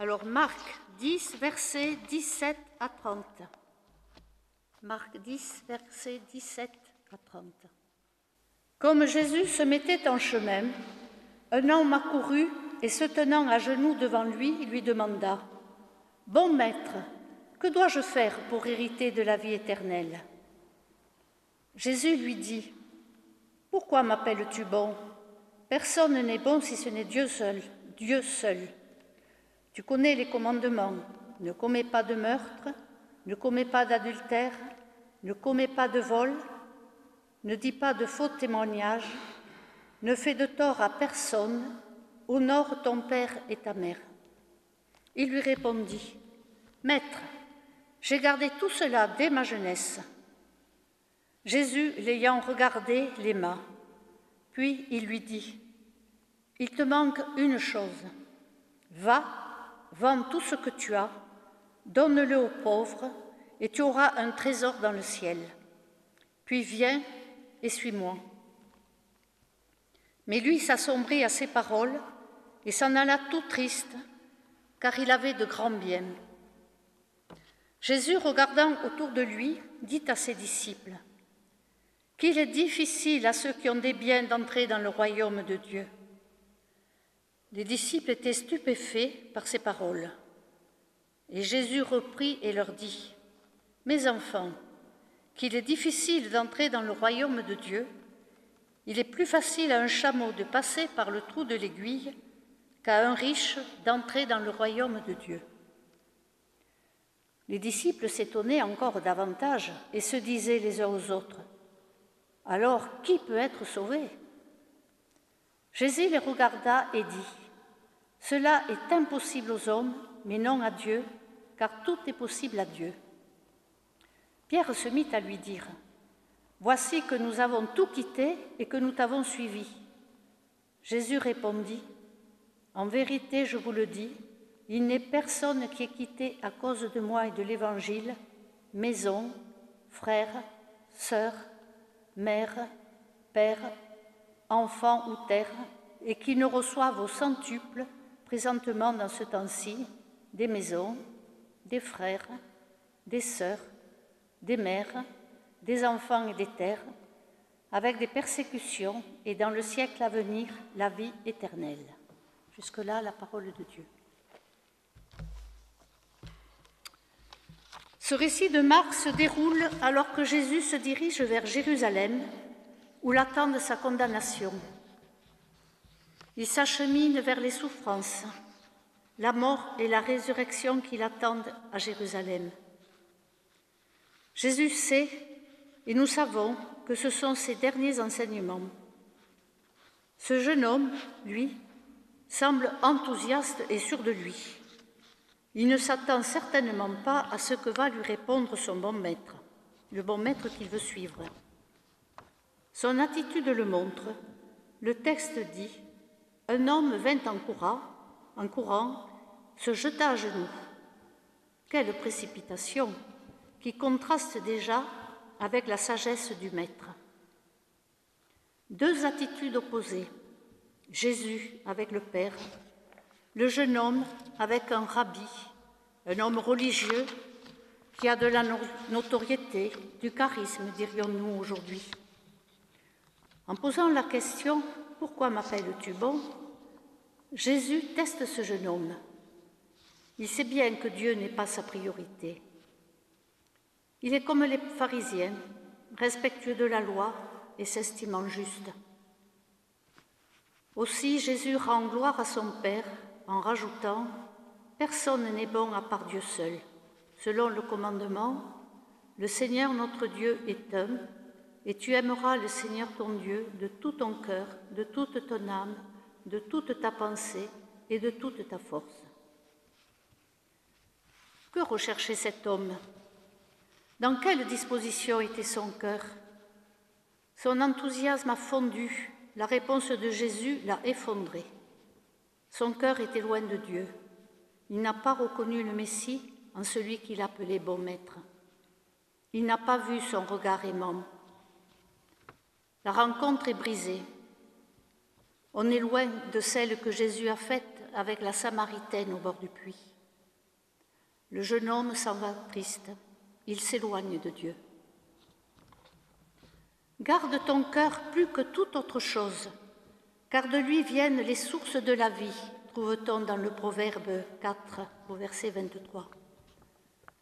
Alors Marc 10, versets 17 à 30. Marc 10, versets 17 à 30. Comme Jésus se mettait en chemin, un homme accourut et se tenant à genoux devant lui, lui demanda « Bon maître, que dois-je faire pour hériter de la vie éternelle ?» Jésus lui dit « Pourquoi m'appelles-tu bon ? Personne n'est bon si ce n'est Dieu seul, Dieu seul. Tu connais les commandements, ne commets pas de meurtre, ne commets pas d'adultère, ne commets pas de vol, ne dis pas de faux témoignages, ne fais de tort à personne, honore ton père et ta mère. » Il lui répondit « Maître, j'ai gardé tout cela dès ma jeunesse. » Jésus, l'ayant regardé, l'aima. Puis il lui dit « Il te manque une chose. Va, vends tout ce que tu as, donne-le aux pauvres, et tu auras un trésor dans le ciel. Puis viens et suis-moi. » Mais lui s'assombrit à ces paroles et s'en alla tout triste, car il avait de grands biens. Jésus, regardant autour de lui, dit à ses disciples « Qu'il est difficile à ceux qui ont des biens d'entrer dans le royaume de Dieu. » Les disciples étaient stupéfaits par ces paroles. Et Jésus reprit et leur dit « Mes enfants, qu'il est difficile d'entrer dans le royaume de Dieu, il est plus facile à un chameau de passer par le trou de l'aiguille qu'à un riche d'entrer dans le royaume de Dieu. » Les disciples s'étonnaient encore davantage et se disaient les uns aux autres « Alors, qui peut être sauvé ?» Jésus les regarda et dit « Cela est impossible aux hommes, mais non à Dieu, car tout est possible à Dieu. » Pierre se mit à lui dire « Voici que nous avons tout quitté et que nous t'avons suivi. » Jésus répondit « En vérité, je vous le dis, il n'est personne qui ait quitté à cause de moi et de l'Évangile, maison, frères, sœurs, mère, père, enfants ou terre, et qui ne reçoive au centuple, présentement dans ce temps-ci, des maisons, des frères, des sœurs, des mères, des enfants et des terres, avec des persécutions, et dans le siècle à venir, la vie éternelle. » Jusque-là, la parole de Dieu. Ce récit de Marc se déroule alors que Jésus se dirige vers Jérusalem, où l'attend sa condamnation. Il s'achemine vers les souffrances, la mort et la résurrection qui l'attendent à Jérusalem. Jésus sait, et nous savons, que ce sont ses derniers enseignements. Ce jeune homme, lui, semble enthousiaste et sûr de lui. Il ne s'attend certainement pas à ce que va lui répondre son bon maître, le bon maître qu'il veut suivre. Son attitude le montre. Le texte dit « Un homme vint en courant, se jeta à genoux. » Quelle précipitation qui contraste déjà avec la sagesse du maître. Deux attitudes opposées, Jésus avec le Père, le jeune homme avec un rabbi, un homme religieux qui a de la notoriété, du charisme, dirions-nous aujourd'hui. En posant la question « Pourquoi m'appelles-tu bon ?» Jésus teste ce jeune homme. Il sait bien que Dieu n'est pas sa priorité. Il est comme les pharisiens, respectueux de la loi et s'estimant juste. Aussi Jésus rend gloire à son Père en rajoutant « Personne n'est bon à part Dieu seul. Selon le commandement, le Seigneur notre Dieu est un, et tu aimeras le Seigneur ton Dieu de tout ton cœur, de toute ton âme, de toute ta pensée et de toute ta force. » Que recherchait cet homme? Dans quelle disposition était son cœur? Son enthousiasme a fondu, la réponse de Jésus l'a effondré. Son cœur était loin de Dieu. Il n'a pas reconnu le Messie en celui qu'il appelait bon maître. Il n'a pas vu son regard aimant. La rencontre est brisée. On est loin de celle que Jésus a faite avec la Samaritaine au bord du puits. Le jeune homme s'en va triste, il s'éloigne de Dieu. Garde ton cœur plus que toute autre chose, car de lui viennent les sources de la vie, trouve-t-on dans le Proverbe 4, au verset 23.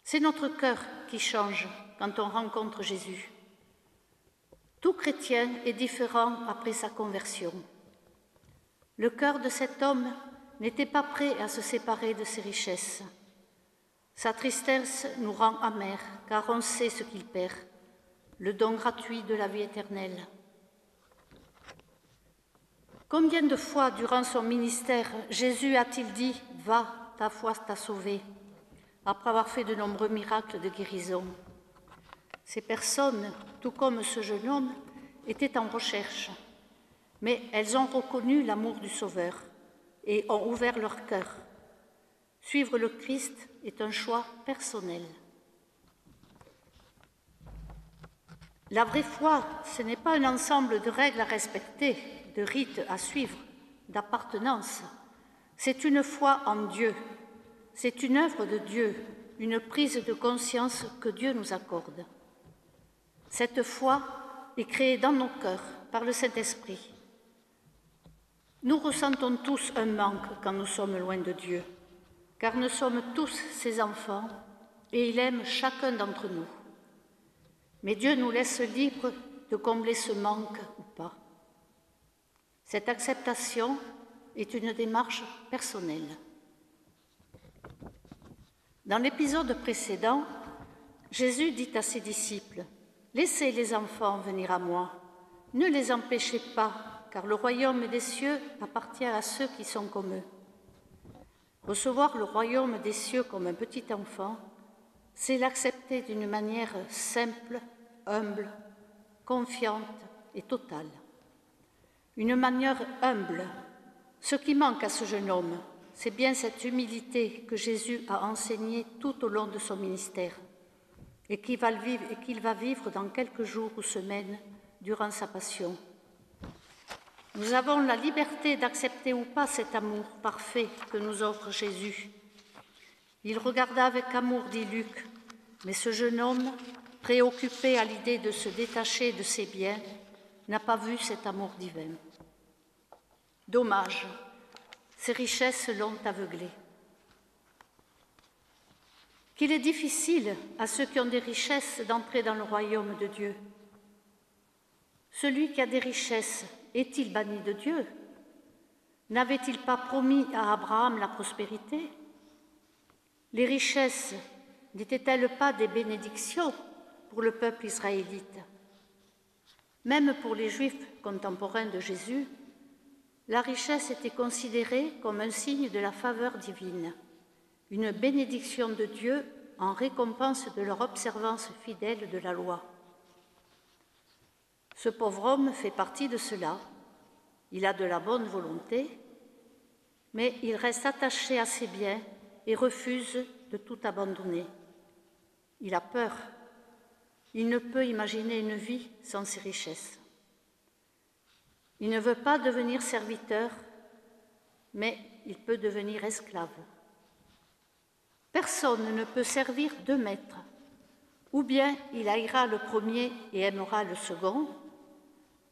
C'est notre cœur qui change quand on rencontre Jésus. Tout chrétien est différent après sa conversion. Le cœur de cet homme n'était pas prêt à se séparer de ses richesses. Sa tristesse nous rend amers, car on sait ce qu'il perd, le don gratuit de la vie éternelle. Combien de fois, durant son ministère, Jésus a-t-il dit « Va, ta foi t'a sauvé » après avoir fait de nombreux miracles de guérison? Ces personnes, tout comme ce jeune homme, étaient en recherche, mais elles ont reconnu l'amour du Sauveur et ont ouvert leur cœur. Suivre le Christ est un choix personnel. La vraie foi, ce n'est pas un ensemble de règles à respecter, de rites à suivre, d'appartenance. C'est une foi en Dieu. C'est une œuvre de Dieu, une prise de conscience que Dieu nous accorde. Cette foi est créée dans nos cœurs par le Saint-Esprit. Nous ressentons tous un manque quand nous sommes loin de Dieu, car nous sommes tous ses enfants et il aime chacun d'entre nous. Mais Dieu nous laisse libres de combler ce manque ou pas. Cette acceptation est une démarche personnelle. Dans l'épisode précédent, Jésus dit à ses disciples « Laissez les enfants venir à moi, ne les empêchez pas, car le royaume des cieux appartient à ceux qui sont comme eux. » Recevoir le royaume des cieux comme un petit enfant, c'est l'accepter d'une manière simple, humble, confiante et totale. Une manière humble. Ce qui manque à ce jeune homme, c'est bien cette humilité que Jésus a enseignée tout au long de son ministère et qu'il va vivre dans quelques jours ou semaines durant sa passion. Nous avons la liberté d'accepter ou pas cet amour parfait que nous offre Jésus. Il regarda avec amour, dit Luc, mais ce jeune homme, préoccupé à l'idée de se détacher de ses biens, n'a pas vu cet amour divin. Dommage, ses richesses l'ont aveuglé. Qu'il est difficile à ceux qui ont des richesses d'entrer dans le royaume de Dieu. Celui qui a des richesses, est-il banni de Dieu? N'avait-il pas promis à Abraham la prospérité? Les richesses n'étaient-elles pas des bénédictions pour le peuple israélite? Même pour les Juifs contemporains de Jésus, la richesse était considérée comme un signe de la faveur divine, une bénédiction de Dieu en récompense de leur observance fidèle de la loi. Ce pauvre homme fait partie de cela. Il a de la bonne volonté, mais il reste attaché à ses biens et refuse de tout abandonner. Il a peur. Il ne peut imaginer une vie sans ses richesses. Il ne veut pas devenir serviteur, mais il peut devenir esclave. Personne ne peut servir deux maîtres. Ou bien il haïra le premier et aimera le second,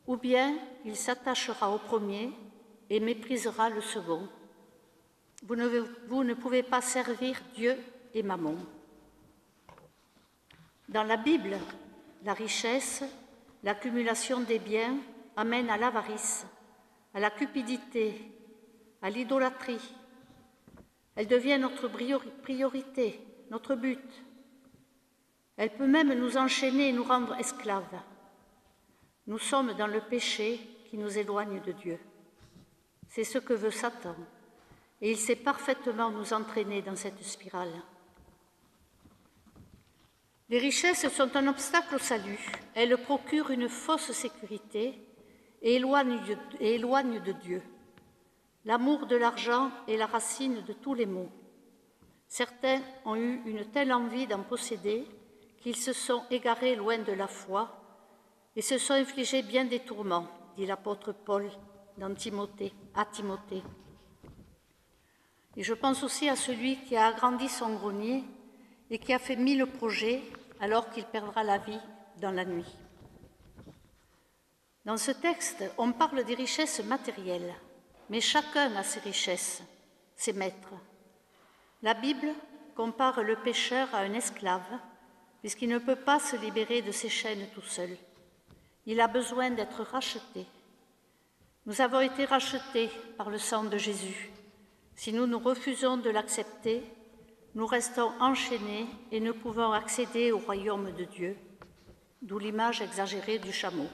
ou bien il s'attachera au premier et méprisera le second. Vous ne pouvez pas servir Dieu et Mammon. Dans la Bible, la richesse, l'accumulation des biens amène à l'avarice, à la cupidité, à l'idolâtrie. Elle devient notre priorité, notre but. Elle peut même nous enchaîner et nous rendre esclaves. Nous sommes dans le péché qui nous éloigne de Dieu. C'est ce que veut Satan, et il sait parfaitement nous entraîner dans cette spirale. Les richesses sont un obstacle au salut. Elles procurent une fausse sécurité et éloignent de Dieu. L'amour de l'argent est la racine de tous les maux. Certains ont eu une telle envie d'en posséder qu'ils se sont égarés loin de la foi et se sont infligés bien des tourments, dit l'apôtre Paul à Timothée. Et je pense aussi à celui qui a agrandi son grenier et qui a fait 1000 projets alors qu'il perdra la vie dans la nuit. Dans ce texte, on parle des richesses matérielles, mais chacun a ses richesses, ses maîtres. La Bible compare le pécheur à un esclave, puisqu'il ne peut pas se libérer de ses chaînes tout seul. Il a besoin d'être racheté. Nous avons été rachetés par le sang de Jésus. Si nous nous refusons de l'accepter, nous restons enchaînés et ne pouvons accéder au royaume de Dieu, d'où l'image exagérée du chameau.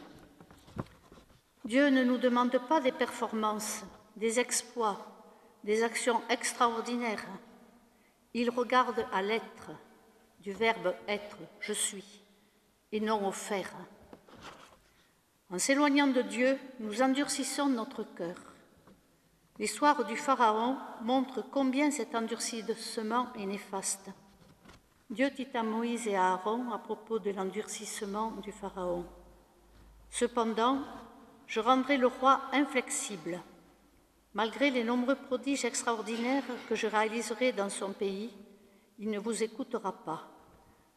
Dieu ne nous demande pas des performances, des exploits, des actions extraordinaires. Il regarde à l'être, du verbe être, je suis, et non au faire. En s'éloignant de Dieu, nous endurcissons notre cœur. L'histoire du Pharaon montre combien cet endurcissement est néfaste. Dieu dit à Moïse et à Aaron à propos de l'endurcissement du Pharaon. Cependant, je rendrai le roi inflexible. Malgré les nombreux prodiges extraordinaires que je réaliserai dans son pays, il ne vous écoutera pas.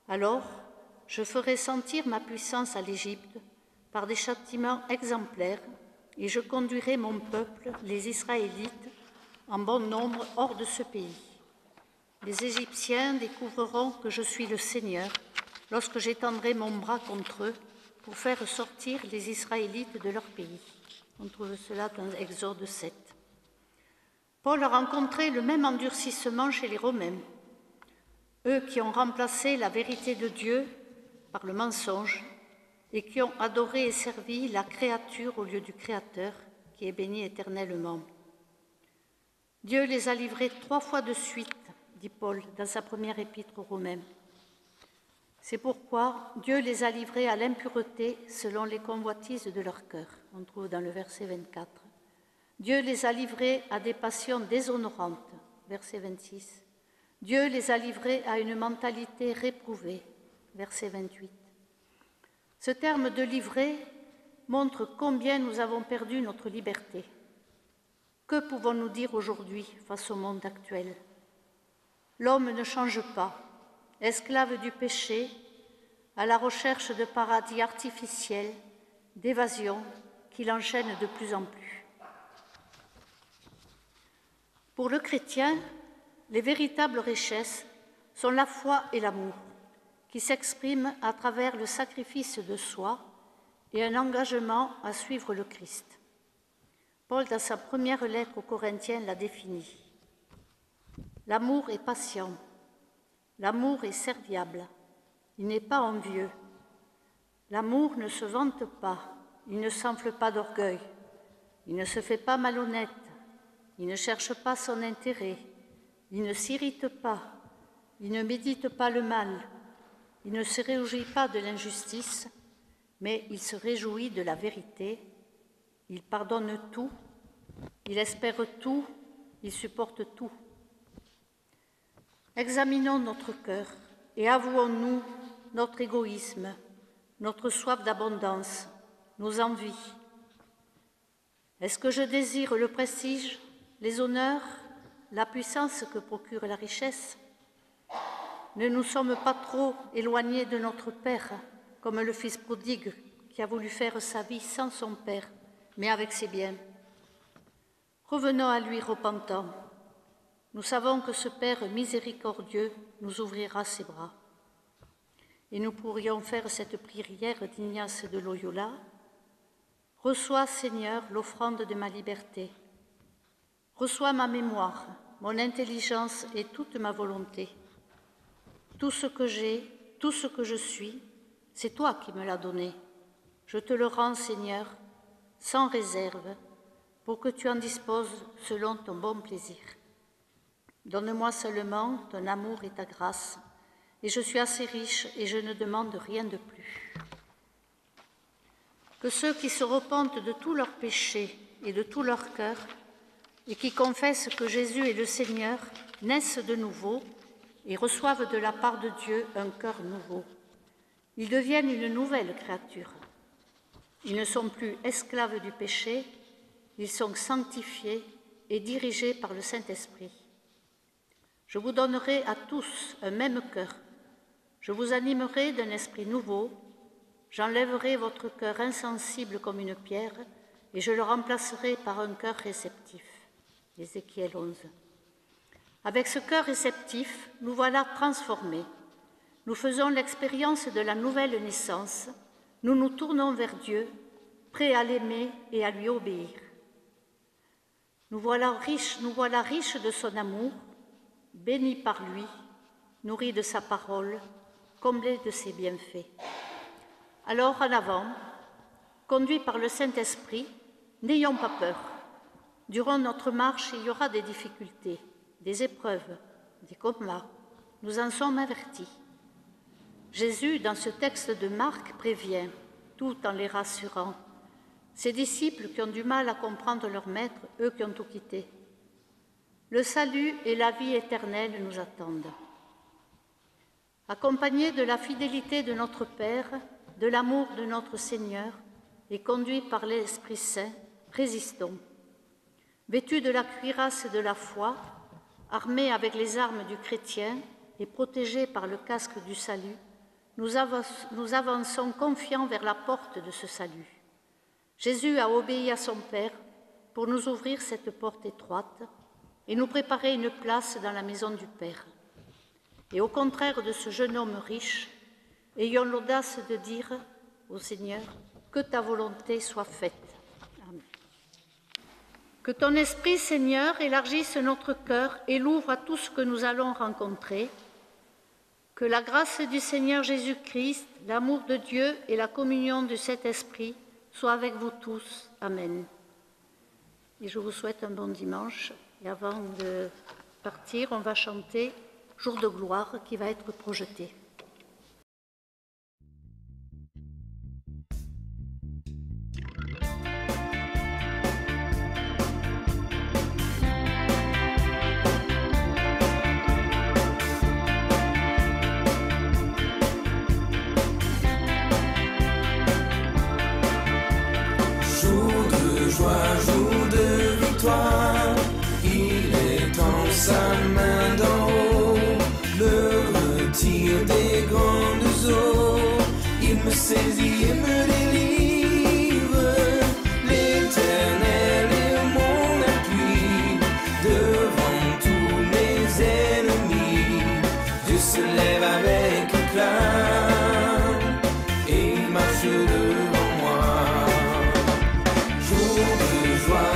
Alors, je ferai sentir ma puissance à l'Égypte par des châtiments exemplaires et je conduirai mon peuple, les Israélites, en bon nombre hors de ce pays. Les Égyptiens découvriront que je suis le Seigneur lorsque j'étendrai mon bras contre eux pour faire sortir les Israélites de leur pays. On trouve cela dans Exode 7. Paul a rencontré le même endurcissement chez les Romains, eux qui ont remplacé la vérité de Dieu par le mensonge et qui ont adoré et servi la créature au lieu du Créateur, qui est béni éternellement. Dieu les a livrés 3 fois de suite, dit Paul dans sa première épître aux Romains. C'est pourquoi Dieu les a livrés à l'impureté selon les convoitises de leur cœur. On trouve dans le verset 24. Dieu les a livrés à des passions déshonorantes. Verset 26. Dieu les a livrés à une mentalité réprouvée. Verset 28. Ce terme de livrer montre combien nous avons perdu notre liberté. Que pouvons-nous dire aujourd'hui face au monde actuel? L'homme ne change pas. Esclave du péché, à la recherche de paradis artificiels, d'évasion, qui l'enchaîne de plus en plus. Pour le chrétien, les véritables richesses sont la foi et l'amour, qui s'expriment à travers le sacrifice de soi et un engagement à suivre le Christ. Paul, dans sa première lettre aux Corinthiens, l'a défini. L'amour est patient. L'amour est serviable, il n'est pas envieux. L'amour ne se vante pas, il ne s'enfle pas d'orgueil, il ne se fait pas malhonnête, il ne cherche pas son intérêt, il ne s'irrite pas, il ne médite pas le mal, il ne se réjouit pas de l'injustice, mais il se réjouit de la vérité, il pardonne tout, il espère tout, il supporte tout. Examinons notre cœur et avouons-nous notre égoïsme, notre soif d'abondance, nos envies. Est-ce que je désire le prestige, les honneurs, la puissance que procure la richesse? Ne nous sommes pas trop éloignés de notre Père, comme le fils prodigue qui a voulu faire sa vie sans son Père, mais avec ses biens. Revenons à lui repentants. Nous savons que ce Père miséricordieux nous ouvrira ses bras. Et nous pourrions faire cette prière d'Ignace de Loyola. Reçois, Seigneur, l'offrande de ma liberté. Reçois ma mémoire, mon intelligence et toute ma volonté. Tout ce que j'ai, tout ce que je suis, c'est toi qui me l'as donné. Je te le rends, Seigneur, sans réserve, pour que tu en disposes selon ton bon plaisir. Donne-moi seulement ton amour et ta grâce, et je suis assez riche et je ne demande rien de plus. Que ceux qui se repentent de tous leurs péchés et de tout leur cœur, et qui confessent que Jésus est le Seigneur, naissent de nouveau et reçoivent de la part de Dieu un cœur nouveau. Ils deviennent une nouvelle créature. Ils ne sont plus esclaves du péché, ils sont sanctifiés et dirigés par le Saint-Esprit. Je vous donnerai à tous un même cœur, Je vous animerai d'un esprit nouveau, j'enlèverai votre cœur insensible comme une pierre et je le remplacerai par un cœur réceptif. Ézéchiel 11. Avec ce cœur réceptif, nous voilà transformés. Nous faisons l'expérience de la nouvelle naissance. Nous nous tournons vers Dieu, prêts à l'aimer et à lui obéir. Nous voilà riches de son amour, bénis par lui, nourris de sa parole, comblés de ses bienfaits. Alors en avant, conduits par le Saint-Esprit, n'ayons pas peur. Durant notre marche, il y aura des difficultés, des épreuves, des combats. Nous en sommes avertis. Jésus, dans ce texte de Marc, prévient, tout en les rassurant, ces disciples qui ont du mal à comprendre leur maître, eux qui ont tout quitté. Le salut et la vie éternelle nous attendent. Accompagnés de la fidélité de notre Père, de l'amour de notre Seigneur et conduits par l'Esprit Saint, résistons. Vêtus de la cuirasse de la foi, armés avec les armes du chrétien et protégés par le casque du salut, nous avançons confiants vers la porte de ce salut. Jésus a obéi à son Père pour nous ouvrir cette porte étroite et nous préparer une place dans la maison du Père. Et au contraire de ce jeune homme riche, ayons l'audace de dire au Seigneur, que ta volonté soit faite. Amen. Que ton Esprit, Seigneur, élargisse notre cœur et l'ouvre à tout ce que nous allons rencontrer. Que la grâce du Seigneur Jésus-Christ, l'amour de Dieu et la communion de cet Esprit soient avec vous tous. Amen. Et je vous souhaite un bon dimanche. Et avant de partir, on va chanter « Jour de gloire » qui va être projeté. Jour de victoire, il est en sa main d'en haut, le retire des grandes eaux, il me saisit et me délivre, l'Éternel est mon appui, devant tous mes ennemis, Dieu se lève avec éclat, et il marche devant moi. Jour de joie.